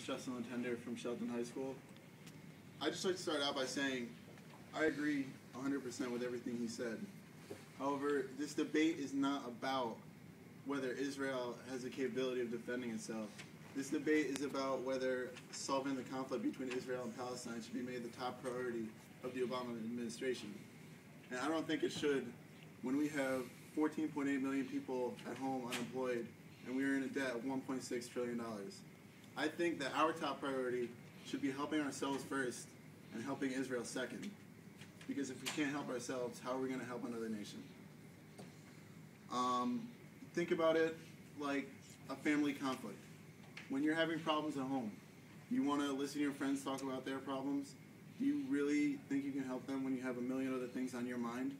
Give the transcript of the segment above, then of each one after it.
Justin Latender from Shelton High School. I'd just like to start out by saying I agree 100% with everything he said. However, this debate is not about whether Israel has the capability of defending itself. This debate is about whether solving the conflict between Israel and Palestine should be made the top priority of the Obama administration. And I don't think it should when we have 14.8 million people at home unemployed and we are in a debt of $1.6 trillion. I think that our top priority should be helping ourselves first and helping Israel second. Because if we can't help ourselves, how are we going to help another nation? Think about it like a family conflict. When you're having problems at home, you want to listen to your friends talk about their problems? Do you really think you can help them when you have a million other things on your mind?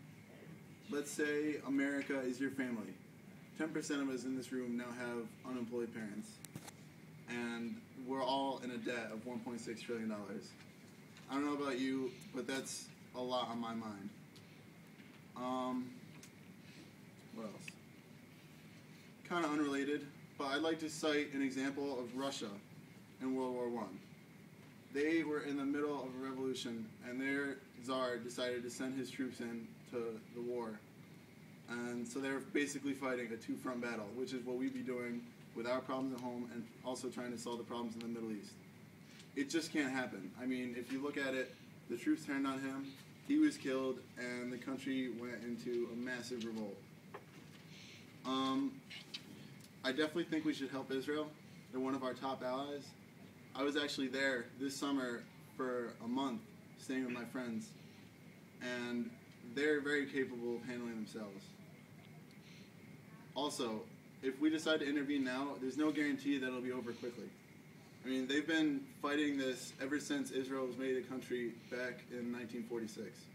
Let's say America is your family. 10% of us in this room now have unemployed parents. And we're all in a debt of $1.6 trillion. I don't know about you, but that's a lot on my mind. What else? Kind of unrelated, but I'd like to cite an example of Russia in World War I. They were in the middle of a revolution, and their Tsar decided to send his troops in to the war. And so they're basically fighting a two-front battle, which is what we'd be doing with our problems at home and also trying to solve the problems in the Middle East. It just can't happen. I mean, if you look at it, the troops turned on him, he was killed, and the country went into a massive revolt. I definitely think we should help Israel. They're one of our top allies. I was actually there this summer for a month, staying with my friends, and they're very capable of handling themselves. Also, if we decide to intervene now, there's no guarantee that it'll be over quickly. I mean, they've been fighting this ever since Israel was made a country back in 1946.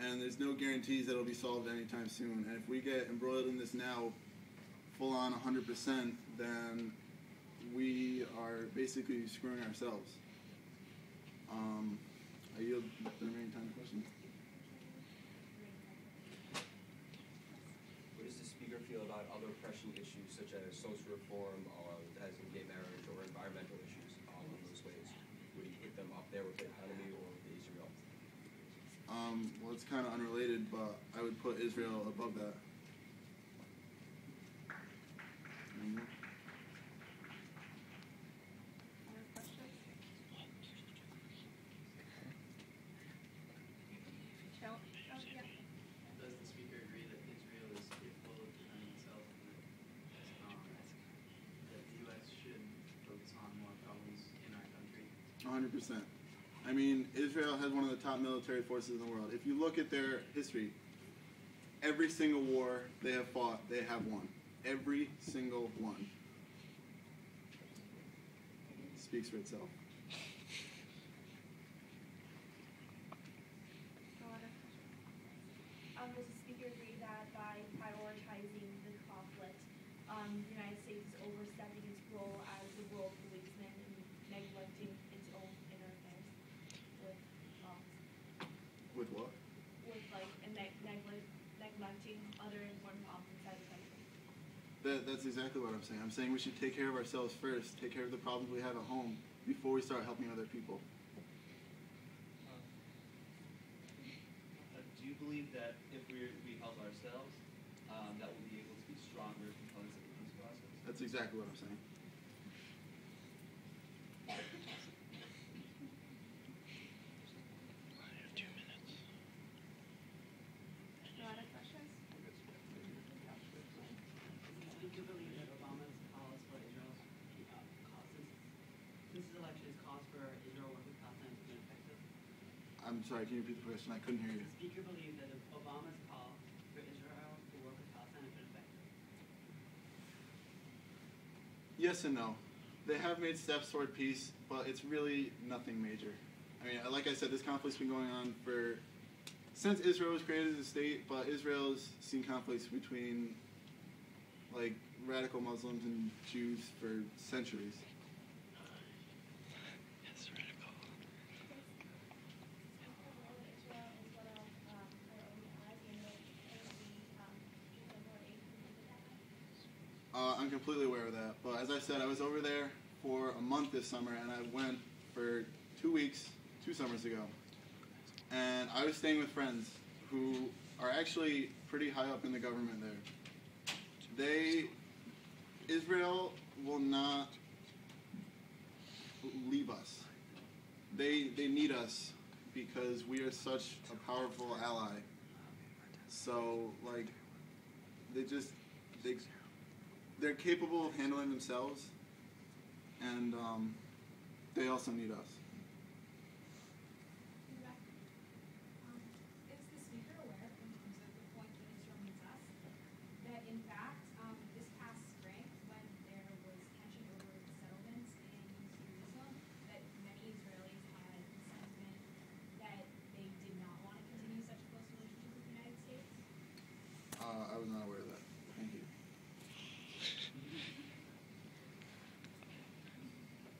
And there's no guarantees that it'll be solved anytime soon. And if we get embroiled in this now, full on 100%, then we are basically screwing ourselves. I yield the remaining time to questions. What does the speaker feel about other pressing issues such as social reform, as in gay marriage, or environmental issues along those ways? Would you put them up there with the economy or with Israel? Well, it's kind of unrelated, but I would put Israel above that. Other questions? Michelle? Oh, yeah. Does the speaker agree that Israel is capable of defending itself and that the U.S. should focus on more problems in our country? 100%. I mean, Israel has one of the top military forces in the world. If you look at their history, every single war they have fought, they have won. Every single one. Speaks for itself. No other questions? Does the speaker agree that by prioritizing the conflict, the United States is overstepping its role as the world policeman and neglecting its own inner affairs With what? with like neglecting other important problems inside the country? That's exactly what I'm saying. I'm saying we should take care of ourselves first, take care of the problems we have at home before we start helping other people. Do you believe that if we help ourselves, that we'll be able to be stronger components of the peace process? That's exactly what I'm saying. No other questions? Do you believe that Obama's calls for Israel's since his election, his calls for Israel work with Palestine has been effective? I'm sorry, can you repeat the question? I couldn't hear you. Does the speaker believe that Obama's call for Israel to work with Palestine has been effective? Yes and no. They have made steps toward peace, but it's really nothing major. I mean, like I said, this conflict's been going on since Israel was created as a state, but Israel's seen conflicts between like radical Muslims and Jews for centuries. I'm completely aware of that, but as I said, I was over there for a month this summer, and I went for 2 weeks, 2 summers ago. And I was staying with friends who are actually pretty high up in the government there. Israel will not leave us. They need us because we are such a powerful ally. So, like, they're capable of handling themselves, and they also need us. Is the speaker aware, in terms of the point that Israel needs us, that in fact, this past spring, when there was tension over the settlements in Jerusalem, that many Israelis had the sentiment that they did not want to continue such a close relationship with the United States? I was not aware of that. Thank you.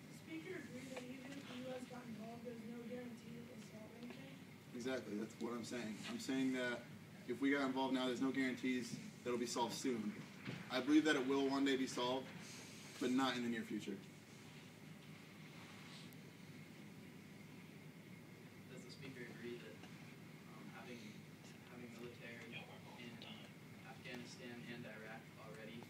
The speaker agreed that even if the U.S. got involved, there's no guarantee that they'll solve anything. Exactly, that's what I'm saying. I'm saying that if we got involved now, there's no guarantees that it'll be solved soon. I believe that it will one day be solved, but not in the near future. Does the speaker agree that having military in Afghanistan and Iraq already,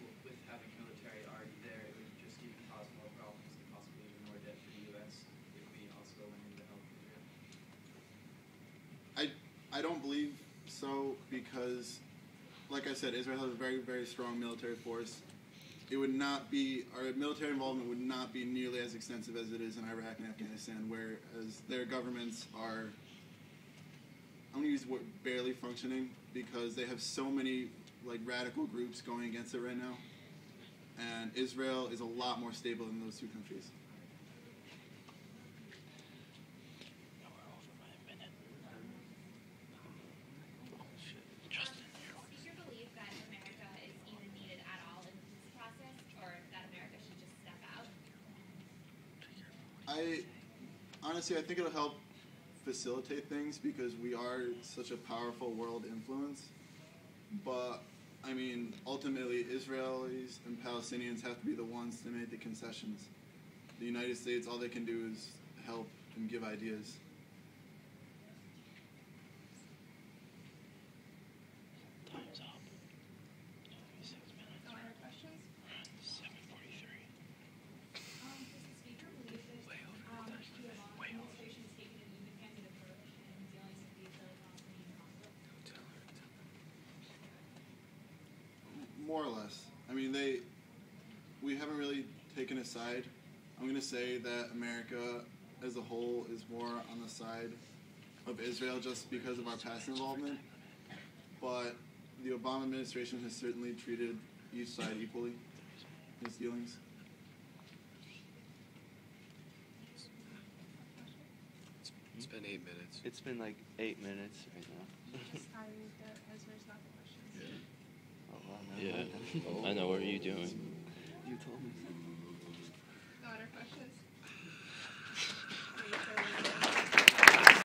with having military already there, it would just even cause more problems and possibly even more debt for the U.S. if we also went into help Israel? I don't believe so because, like I said, Israel has a very, very strong military force. It would not be, our military involvement would not be nearly as extensive as it is in Iraq and Afghanistan, whereas their governments are, I'm going to use the word barely functioning because they have so many like radical groups going against it right now. And Israel is a lot more stable than those two countries. Does the speaker believe that America is even needed at all in the peace process, or that America should just step out? Honestly, I think it'll help facilitate things because we are such a powerful world influence. But, I mean, ultimately, Israelis and Palestinians have to be the ones to make the concessions. The United States, all they can do is help and give ideas. Time's up. No other questions? 7:43. Does the speaker believe that the Obama administration has taken an even-handed approach in dealing with the Israeli-Palestinian conflict? More or less. I mean, we haven't really taken a side. I'm going to say that America as a whole is more on the side of Israel just because of our past involvement. But the Obama administration has certainly treated each side equally in its dealings. It's been 8 minutes. It's been like 8 minutes right now. Oh, wow, no, Yeah, no. I know. What are you doing? You told me. No other questions?